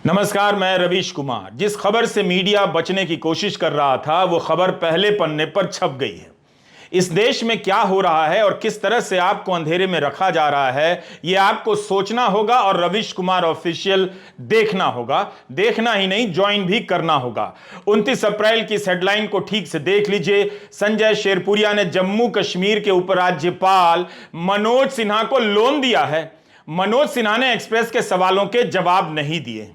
नमस्कार, मैं रवीश कुमार। जिस खबर से मीडिया बचने की कोशिश कर रहा था वो खबर पहले पन्ने पर छप गई है। इस देश में क्या हो रहा है और किस तरह से आपको अंधेरे में रखा जा रहा है, यह आपको सोचना होगा और रवीश कुमार ऑफिशियल देखना होगा। देखना ही नहीं, ज्वाइन भी करना होगा। 29 अप्रैल की इस हेडलाइन को ठीक से देख लीजिए। संजय शेरपुरिया ने जम्मू कश्मीर के उपराज्यपाल मनोज सिन्हा को लोन दिया है। मनोज सिन्हा ने एक्सप्रेस के सवालों के जवाब नहीं दिए।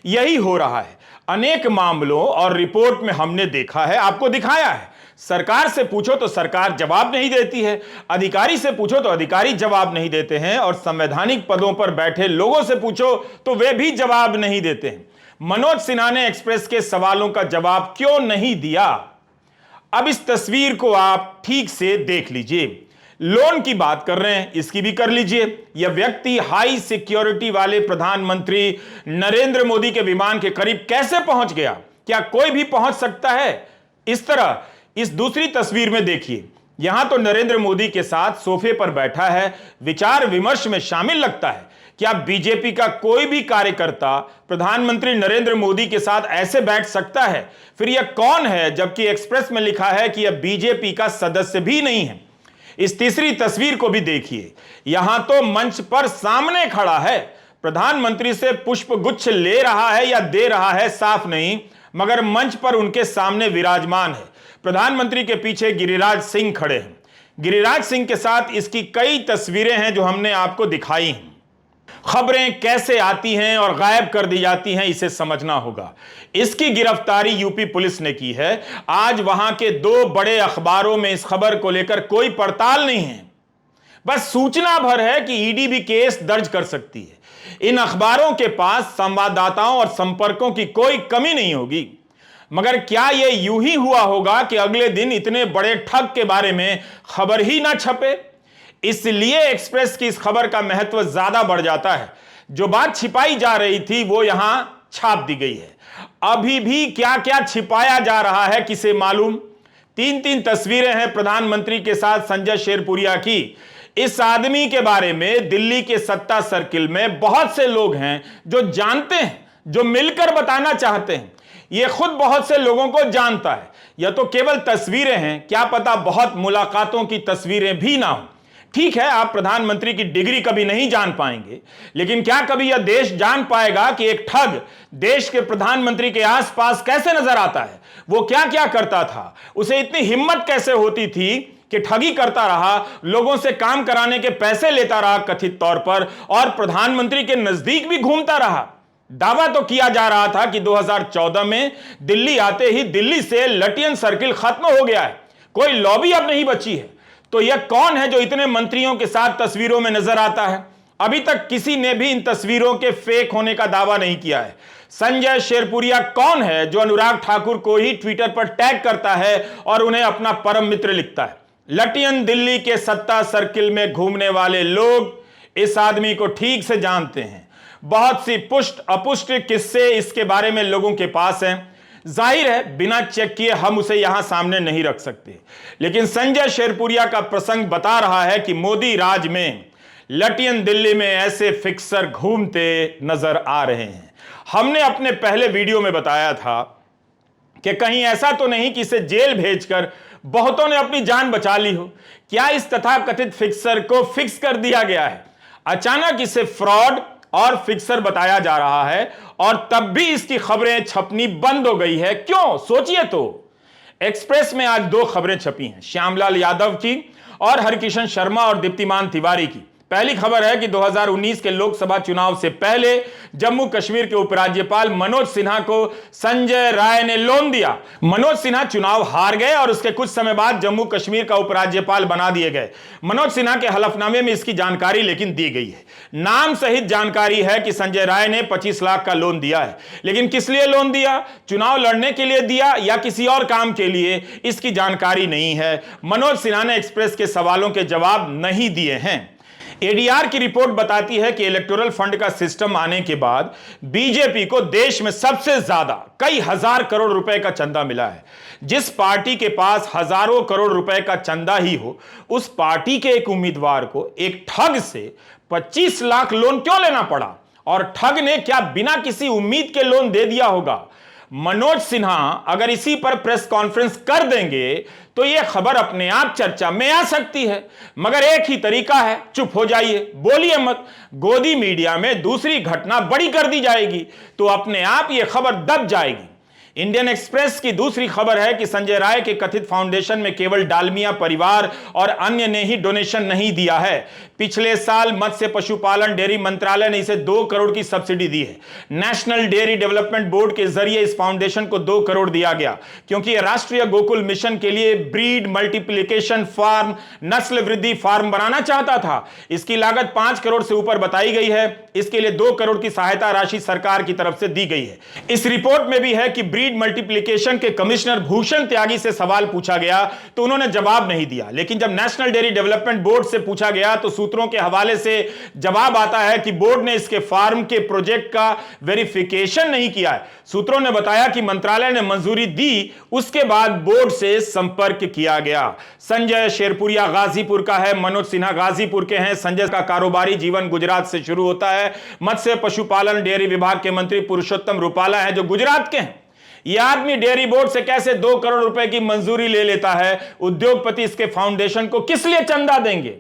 यही हो रहा है अनेक मामलों और रिपोर्ट में हमने देखा है, आपको दिखाया है। सरकार से पूछो तो सरकार जवाब नहीं देती है, अधिकारी से पूछो तो अधिकारी जवाब नहीं देते हैं, और संवैधानिक पदों पर बैठे लोगों से पूछो तो वे भी जवाब नहीं देते हैं। मनोज सिन्हा ने एक्सप्रेस के सवालों का जवाब क्यों नहीं दिया? अब इस तस्वीर को आप ठीक से देख लीजिए। लोन की बात कर रहे हैं, इसकी भी कर लीजिए। यह व्यक्ति हाई सिक्योरिटी वाले प्रधानमंत्री नरेंद्र मोदी के विमान के करीब कैसे पहुंच गया? क्या कोई भी पहुंच सकता है इस तरह? इस दूसरी तस्वीर में देखिए, यहां तो नरेंद्र मोदी के साथ सोफे पर बैठा है, विचार विमर्श में शामिल लगता है। क्या बीजेपी का कोई भी कार्यकर्ता प्रधानमंत्री नरेंद्र मोदी के साथ ऐसे बैठ सकता है? फिर यह कौन है, जबकि एक्सप्रेस में लिखा है कि यह बीजेपी का सदस्य भी नहीं है। इस तीसरी तस्वीर को भी देखिए, यहां तो मंच पर सामने खड़ा है, प्रधानमंत्री से पुष्प गुच्छ ले रहा है या दे रहा है साफ नहीं, मगर मंच पर उनके सामने विराजमान है। प्रधानमंत्री के पीछे गिरिराज सिंह खड़े हैं। गिरिराज सिंह के साथ इसकी कई तस्वीरें हैं जो हमने आपको दिखाई हैं। खबरें कैसे आती हैं और गायब कर दी जाती हैं, इसे समझना होगा। इसकी गिरफ्तारी यूपी पुलिस ने की है। आज वहां के दो बड़े अखबारों में इस खबर को लेकर कोई पड़ताल नहीं है, बस सूचना भर है कि ईडी भी केस दर्ज कर सकती है। इन अखबारों के पास संवाददाताओं और संपर्कों की कोई कमी नहीं होगी। मगर क्या यह यूं ही हुआ होगा कि अगले दिन इतने बड़े ठग के बारे में खबर ही ना छपे? इसलिए एक्सप्रेस की इस खबर का महत्व ज्यादा बढ़ जाता है। जो बात छिपाई जा रही थी वो यहां छाप दी गई है। अभी भी क्या क्या छिपाया जा रहा है किसे मालूम? तीन तीन तस्वीरें हैं प्रधानमंत्री के साथ संजय शेरपुरिया की। इस आदमी के बारे में दिल्ली के सत्ता सर्किल में बहुत से लोग हैं जो जानते हैं, जो मिलकर बताना चाहते हैं। यह खुद बहुत से लोगों को जानता है। यह तो केवल तस्वीरें हैं, क्या पता बहुत मुलाकातों की तस्वीरें भी ना हो। ठीक है, आप प्रधानमंत्री की डिग्री कभी नहीं जान पाएंगे, लेकिन क्या कभी यह देश जान पाएगा कि एक ठग देश के प्रधानमंत्री के आसपास कैसे नजर आता है? वो क्या क्या करता था? उसे इतनी हिम्मत कैसे होती थी कि ठगी करता रहा, लोगों से काम कराने के पैसे लेता रहा कथित तौर पर, और प्रधानमंत्री के नजदीक भी घूमता रहा। दावा तो किया जा रहा था कि 2014 में दिल्ली आते ही दिल्ली से लटियन सर्किल खत्म हो गया है, कोई लॉबी अब नहीं बची है। तो यह कौन है जो इतने मंत्रियों के साथ तस्वीरों में नजर आता है? अभी तक किसी ने भी इन तस्वीरों के फेक होने का दावा नहीं किया है। संजय शेरपुरिया कौन है जो अनुराग ठाकुर को ही ट्विटर पर टैग करता है और उन्हें अपना परम मित्र लिखता है? लटियन दिल्ली के सत्ता सर्किल में घूमने वाले लोग इस आदमी को ठीक से जानते हैं। बहुत सी पुष्ट अपुष्ट किस्से इसके बारे में लोगों के पास हैं। जाहिर है बिना चेक किए हम उसे यहां सामने नहीं रख सकते, लेकिन संजय शेरपुरिया का प्रसंग बता रहा है कि मोदी राज में लटियन दिल्ली में ऐसे फिक्सर घूमते नजर आ रहे हैं। हमने अपने पहले वीडियो में बताया था कि कहीं ऐसा तो नहीं कि इसे जेल भेजकर बहुतों ने अपनी जान बचा ली हो। क्या इस तथाकथित फिक्सर को फिक्स कर दिया गया है? अचानक इसे फ्रॉड और फिक्सर बताया जा रहा है, और तब भी इसकी खबरें छपनी बंद हो गई है। क्यों? सोचिए तो। एक्सप्रेस में आज दो खबरें छपी हैं, श्यामलाल यादव की और हरकिशन शर्मा और दीप्तिमान तिवारी की। पहली खबर है कि 2019 के लोकसभा चुनाव से पहले जम्मू कश्मीर के उपराज्यपाल मनोज सिन्हा को संजय राय ने लोन दिया। मनोज सिन्हा चुनाव हार गए और उसके कुछ समय बाद जम्मू कश्मीर का उपराज्यपाल बना दिए गए। मनोज सिन्हा के हलफनामे में इसकी जानकारी लेकिन दी गई है। नाम सहित जानकारी है कि संजय राय ने 25 लाख का लोन दिया है, लेकिन किस लिए लोन दिया? चुनाव लड़ने के लिए दिया या किसी और काम के लिए? इसकी जानकारी नहीं है। मनोज सिन्हा ने एक्सप्रेस के सवालों के जवाब नहीं दिए हैं। एडीआर की रिपोर्ट बताती है कि इलेक्टोरल फंड का सिस्टम आने के बाद बीजेपी को देश में सबसे ज्यादा कई हजार करोड़ रुपए का चंदा मिला है। जिस पार्टी के पास हजारों करोड़ रुपए का चंदा ही हो, उस पार्टी के एक उम्मीदवार को एक ठग से 25 लाख लोन क्यों लेना पड़ा? और ठग ने क्या बिना किसी उम्मीद के लोन दे दिया होगा? मनोज सिन्हा अगर इसी पर प्रेस कॉन्फ्रेंस कर देंगे तो यह खबर अपने आप चर्चा में आ सकती है, मगर एक ही तरीका है, चुप हो जाइए, बोलिए मत। गोदी मीडिया में दूसरी घटना बड़ी कर दी जाएगी तो अपने आप यह खबर दब जाएगी। इंडियन एक्सप्रेस की दूसरी खबर है कि संजय राय के कथित फाउंडेशन में केवल डालमिया परिवार और अन्य ने ही डोनेशन नहीं दिया है। पिछले साल मत्स्य पशुपालन डेयरी मंत्रालय ने इसे 2 करोड़ की सब्सिडी दी है। नेशनल डेयरी डेवलपमेंट बोर्ड के जरिए इस फाउंडेशन को 2 करोड़ दिया गया क्योंकि यह राष्ट्रीय गोकुल मिशन के लिए ब्रीड मल्टीप्लिकेशन फार्म, नस्ल वृद्धि फार्म बनाना चाहता था। इसकी लागत 5 करोड़ से ऊपर बताई गई है। इसके लिए 2 करोड़ की सहायता राशि सरकार की तरफ से दी गई है। इस रिपोर्ट में भी है कि ब्रीड मल्टीप्लिकेशन के कमिश्नर भूषण त्यागी से सवाल पूछा गया तो उन्होंने जवाब नहीं दिया, लेकिन जब नेशनल डेयरी डेवलपमेंट बोर्ड से पूछा गया तो सूत्रों के हवाले से जवाब आता है कि बोर्ड ने इसके फार्म के प्रोजेक्ट का वेरिफिकेशन नहीं किया है। सूत्रों ने बताया कि मंत्रालय ने मंजूरी दी, उसके बाद बोर्ड से संपर्क किया गया। संजय शेरपुरिया गाजीपुर का है, मनोज सिन्हा गाजीपुर के हैं। संजय का कारोबारी जीवन गुजरात से शुरू होता है। मत्स्य पशुपालन डेयरी विभाग के मंत्री पुरुषोत्तम रूपाला है जो गुजरात के हैं। यह आदमी डेयरी बोर्ड से कैसे 2 करोड़ रुपए की मंजूरी ले लेता है? उद्योगपति इसके फाउंडेशन को किस लिए चंदा देंगे?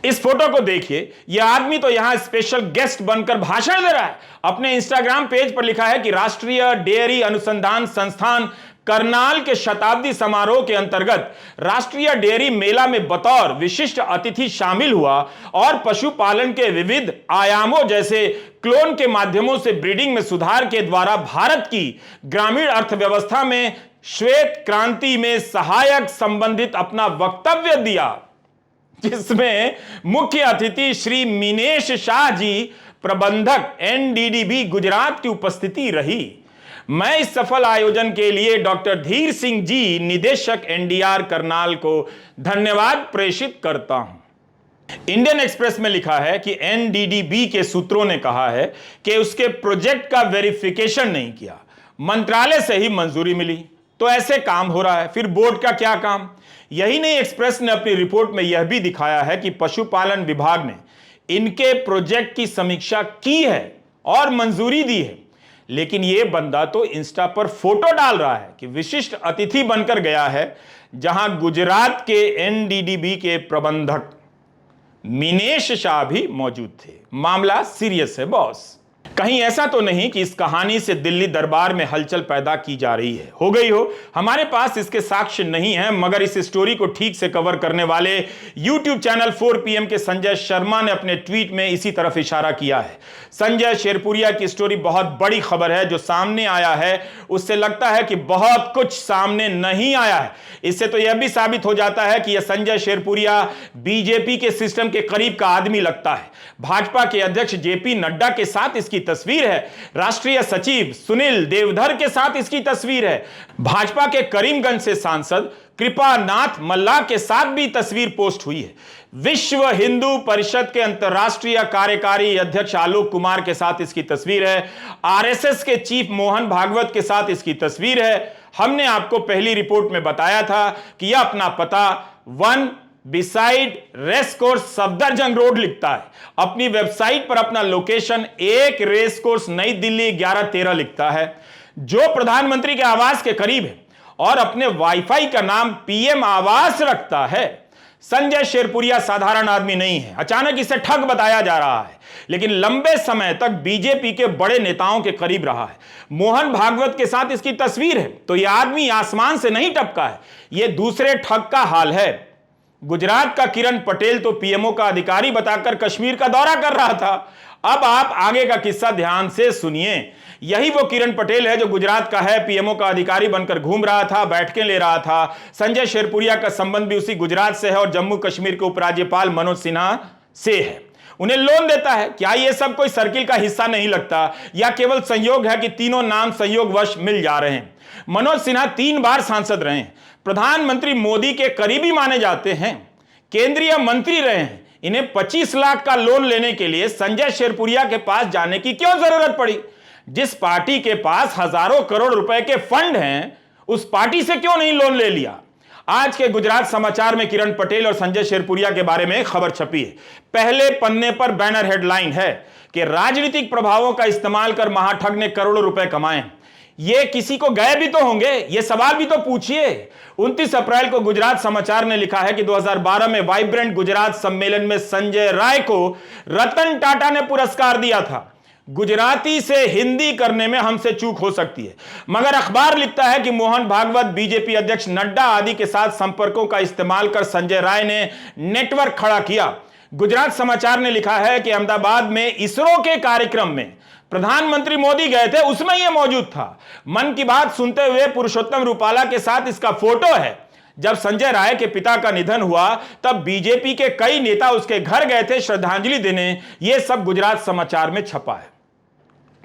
इस फोटो को देखिए, यह आदमी तो यहां स्पेशल गेस्ट बनकर भाषण दे रहा है। अपने इंस्टाग्राम पेज पर लिखा है कि राष्ट्रीय डेयरी अनुसंधान संस्थान करनाल के शताब्दी समारोह के अंतर्गत राष्ट्रीय डेयरी मेला में बतौर विशिष्ट अतिथि शामिल हुआ और पशुपालन के विविध आयामों जैसे क्लोन के माध्यमों से ब्रीडिंग में सुधार के द्वारा भारत की ग्रामीण अर्थव्यवस्था में श्वेत क्रांति में सहायक संबंधित अपना वक्तव्य दिया, जिसमें मुख्य अतिथि श्री मीनेश शाह जी, प्रबंधक एनडीडीबी गुजरात की उपस्थिति रही। मैं इस सफल आयोजन के लिए डॉक्टर धीर सिंह जी, निदेशक एनडीआर करनाल को धन्यवाद प्रेषित करता हूं। इंडियन एक्सप्रेस में लिखा है कि एनडीडीबी के सूत्रों ने कहा है कि उसके प्रोजेक्ट का वेरिफिकेशन नहीं किया, मंत्रालय से ही मंजूरी मिली, तो ऐसे काम हो रहा है, फिर बोर्ड का क्या काम? यही नहीं, एक्सप्रेस ने अपनी रिपोर्ट में यह भी दिखाया है कि पशुपालन विभाग ने इनके प्रोजेक्ट की समीक्षा की है और मंजूरी दी है, लेकिन यह बंदा तो इंस्टा पर फोटो डाल रहा है कि विशिष्ट अतिथि बनकर गया है, जहां गुजरात के एनडीडीबी के प्रबंधक मीनेश शाह भी मौजूद थे। मामला सीरियस है बॉस। कहीं ऐसा तो नहीं कि इस कहानी से दिल्ली दरबार में हलचल पैदा की जा रही है? हो गई हो, हमारे पास इसके साक्ष्य नहीं है, मगर इस स्टोरी को ठीक से कवर करने वाले YouTube चैनल 4 PM के संजय शर्मा ने अपने ट्वीट में इसी तरफ इशारा किया है। संजय शेरपुरिया की स्टोरी बहुत बड़ी खबर है जो सामने आया है, उससे लगता है कि बहुत कुछ सामने नहीं आया है। इससे तो यह भी साबित हो जाता है कि यह संजय शेरपुरिया बीजेपी के सिस्टम के करीब का आदमी लगता है। भाजपा के अध्यक्ष जेपी नड्डा के साथ इसकी तस्वीर है, राष्ट्रीय सचिव सुनील देवधर के साथ इसकी तस्वीर है, भाजपा के करीमगंज से सांसद कृपानाथ मल्ला के साथ भी तस्वीर पोस्ट हुई है, विश्व हिंदू परिषद के अंतर्राष्ट्रीय कार्यकारी अध्यक्ष आलोक कुमार के साथ इसकी तस्वीर है, आरएसएस के चीफ मोहन भागवत के साथ इसकी तस्वीर है। हमने आपको पहली रिपोर्ट में बताया था कि यह अपना पता 1 beside race course Safdarjung road लिखता है। अपनी वेबसाइट पर अपना लोकेशन 1 रेस कोर्स नई दिल्ली 1113 लिखता है, जो प्रधानमंत्री के आवास के करीब है, और अपने वाईफाई का नाम पीएम आवास रखता है। संजय शेरपुरिया साधारण आदमी नहीं है, अचानक इसे ठग बताया जा रहा है, लेकिन लंबे समय तक बीजेपी के बड़े नेताओं के करीब रहा है। मोहन भागवत के साथ इसकी तस्वीर है, तो यह आदमी आसमान से नहीं टपका है, यह दूसरे ठग का हाल है। गुजरात का किरण पटेल तो पीएमओ का अधिकारी बताकर कश्मीर का दौरा कर रहा था। अब आप आगे का किस्सा ध्यान से सुनिए। यही वो किरण पटेल है जो गुजरात का है, पीएमओ का अधिकारी बनकर घूम रहा था, बैठकें ले रहा था। संजय शेरपुरिया का संबंध भी उसी गुजरात से है और जम्मू कश्मीर के उपराज्यपाल मनोज सिन्हा से है। उन्हें लोन देता है। क्या यह सब कोई सर्किल का हिस्सा नहीं लगता, या केवल संयोग है कि तीनों नाम संयोगवश मिल जा रहे हैं? मनोज सिन्हा 3 बार सांसद रहे हैं, प्रधानमंत्री मोदी के करीबी माने जाते हैं, केंद्रीय मंत्री रहे हैं। इन्हें 25 लाख का लोन लेने के लिए संजय शेरपुरिया के पास जाने की क्यों जरूरत पड़ी? जिस पार्टी के पास हजारों करोड़ रुपए के फंड हैं, उस पार्टी से क्यों नहीं लोन ले लिया? आज के गुजरात समाचार में किरण पटेल और संजय शेरपुरिया के बारे में खबर छपी है। पहले पन्ने पर बैनर हेडलाइन है कि राजनीतिक प्रभावों का इस्तेमाल कर महाठग ने करोड़ों रुपए कमाए। ये किसी को गए भी तो होंगे, ये सवाल भी तो पूछिए। 29 अप्रैल को गुजरात समाचार ने लिखा है कि 2012 में वाइब्रेंट गुजरात सम्मेलन में संजय राय को रतन टाटा ने पुरस्कार दिया था। गुजराती से हिंदी करने में हमसे चूक हो सकती है, मगर अखबार लिखता है कि मोहन भागवत, बीजेपी अध्यक्ष नड्डा आदि के साथ संपर्कों का इस्तेमाल कर संजय राय ने नेटवर्क खड़ा किया। गुजरात समाचार ने लिखा है कि अहमदाबाद में इसरो के कार्यक्रम में प्रधानमंत्री मोदी गए थे, उसमें यह मौजूद था। मन की बात सुनते हुए पुरुषोत्तम रूपाला के साथ इसका फोटो है। जब संजय राय के पिता का निधन हुआ तब बीजेपी के कई नेता उसके घर गए थे श्रद्धांजलि देने। यह सब गुजरात समाचार में छपा है।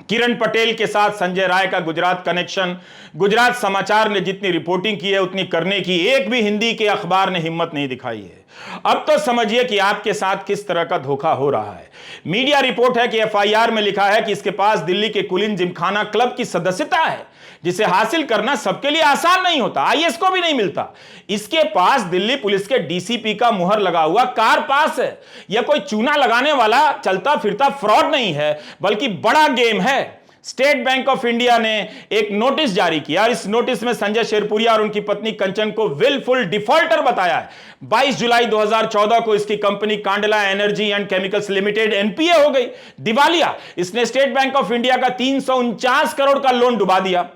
किरण पटेल के साथ संजय राय का गुजरात कनेक्शन गुजरात समाचार ने जितनी रिपोर्टिंग की है उतनी करने की एक भी हिंदी के अखबार ने हिम्मत नहीं दिखाई है। अब तो समझिए कि आपके साथ किस तरह का धोखा हो रहा है। मीडिया रिपोर्ट है कि एफआईआर में लिखा है कि इसके पास दिल्ली के कुलीन जिमखाना क्लब की सदस्यता है, जिसे हासिल करना सबके लिए आसान नहीं होता, आईएएस को भी नहीं मिलता। इसके पास दिल्ली पुलिस के डीसीपी का मुहर लगा हुआ कार पास है। यह कोई चूना लगाने वाला चलता फिरता फ्रॉड नहीं है, बल्कि बड़ा गेम है। स्टेट बैंक ऑफ इंडिया ने एक नोटिस जारी किया और इस नोटिस में संजय शेरपुरिया और उनकी पत्नी कंचन को विलफुल डिफॉल्टर बताया है। 22 जुलाई 2014 को इसकी company Kandla energy and chemicals limited NPA हो गई, दिवालिया। इसने स्टेट बैंक ऑफ इंडिया का 349 करोड़ का लोन डुबा दिया।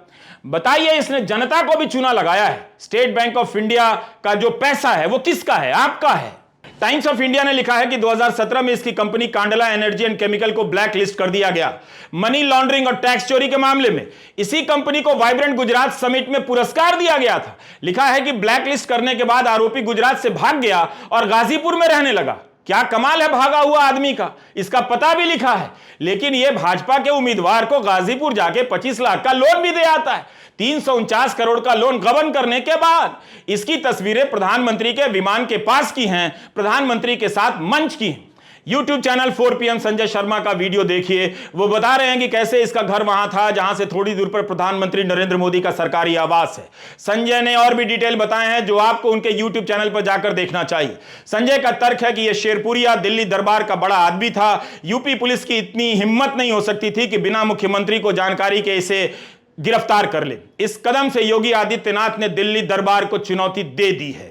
बताइए, इसने जनता को भी चूना लगाया है। स्टेट बैंक ऑफ इंडिया का जो पैसा है वो किसका है? आपका है। टाइम्स ऑफ इंडिया ने लिखा है कि 2017 में इसकी company Kandla energy and chemical को ब्लैक लिस्ट कर दिया गया मनी लॉन्ड्रिंग और टैक्स चोरी के मामले में। इसी कंपनी को वाइब्रेंट गुजरात समिट में पुरस्कार दिया गया था। लिखा है कि ब्लैक लिस्ट करने के बाद आरोपी गुजरात से भाग गया और गाजीपुर में रहने लगा। क्या कमाल है भागा हुआ आदमी का, इसका पता भी लिखा है। लेकिन यह भाजपा के उम्मीदवार को गाजीपुर जाके 25 लाख का लोन भी दे आता है। 349 करोड़ का लोन गबन करने के बाद इसकी तस्वीरें प्रधानमंत्री के विमान के पास की हैं, प्रधानमंत्री के साथ मंच की हैं। YouTube channel 4 PM Sanjay Sharma का वीडियो देखिए। वो बता रहे हैं कि कैसे इसका घर वहां था जहां से थोड़ी दूर पर प्रधानमंत्री नरेंद्र मोदी का सरकारी आवास है। संजय ने और भी डिटेल बताए हैं जो आपको उनके YouTube चैनल पर जाकर देखना चाहिए। संजय का तर्क है कि यह शेरपुरिया दिल्ली दरबार का बड़ा आदमी था। यूपी पुलिस की इतनी हिम्मत नहीं हो सकती थी कि बिना मुख्यमंत्री को जानकारी के इसे गिरफ्तार कर ले। इस कदम से योगी आदित्यनाथ ने दिल्ली दरबार को चुनौती दे दी है।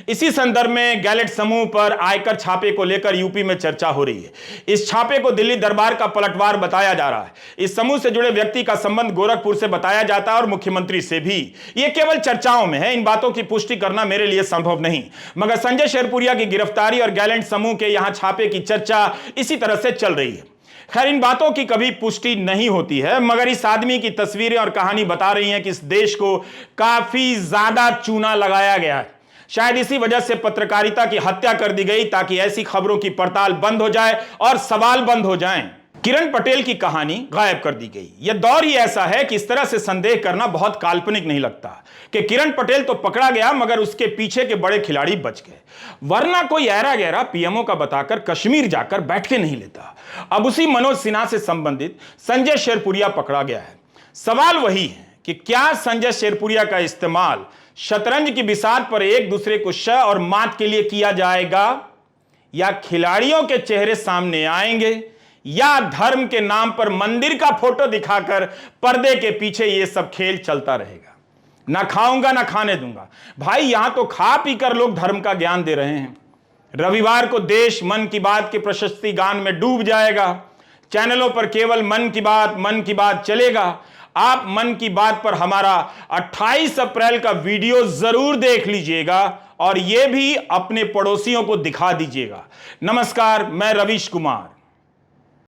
इसी संदर्भ में गैलेट समूह पर आयकर छापे को लेकर यूपी में चर्चा हो रही है। इस छापे को दिल्ली दरबार का पलटवार बताया जा रहा है। इस समूह से जुड़े व्यक्ति का संबंध गोरखपुर से बताया जाता है और मुख्यमंत्री से भी। यह केवल चर्चाओं में है, इन बातों की पुष्टि करना मेरे लिए संभव नहीं। मगर संजय शेरपुरिया की गिरफ्तारी और गैलेट समूह के यहां छापे की चर्चा इसी तरह से चल रही है। खैर, इन बातों की कभी पुष्टि नहीं होती है, मगर इस आदमी की तस्वीरें और कहानी बता रही हैं कि इस देश को काफी ज्यादा चूना लगाया गया है। शायद इसी वजह से पत्रकारिता की हत्या कर दी गई ताकि ऐसी खबरों की पड़ताल बंद हो जाए और सवाल बंद हो जाएं। किरण पटेल की कहानी गायब कर दी गई। यह दौर ही ऐसा है कि इस तरह से संदेह करना बहुत काल्पनिक नहीं लगता कि किरण पटेल तो पकड़ा गया मगर उसके पीछे के बड़े खिलाड़ी बच गए। वरना कोई ऐरा गहरा पीएमओ का बताकर कश्मीर जाकर बैठ के नहीं लेता। अब उसी मनोज सिन्हा से संबंधित संजय शेरपुरिया पकड़ा गया है। सवाल वही है कि क्या संजय शेरपुरिया का इस्तेमाल शतरंज की बिसात पर एक दूसरे को शह और मात के लिए किया जाएगा, या खिलाड़ियों के चेहरे सामने आएंगे, या धर्म के नाम पर मंदिर का फोटो दिखाकर पर्दे के पीछे यह सब खेल चलता रहेगा। ना खाऊंगा ना खाने दूंगा। भाई, यहां तो खा पीकर लोग धर्म का ज्ञान दे रहे हैं। रविवार को देश मन की बात के प्रशस्ति गान में डूब जाएगा। चैनलों पर केवल मन की बात चलेगा। आप मन की बात पर हमारा 28 अप्रैल का वीडियो जरूर देख लीजिएगा और यह भी अपने पड़ोसियों को दिखा दीजिएगा। नमस्कार, मैं रवीश कुमार।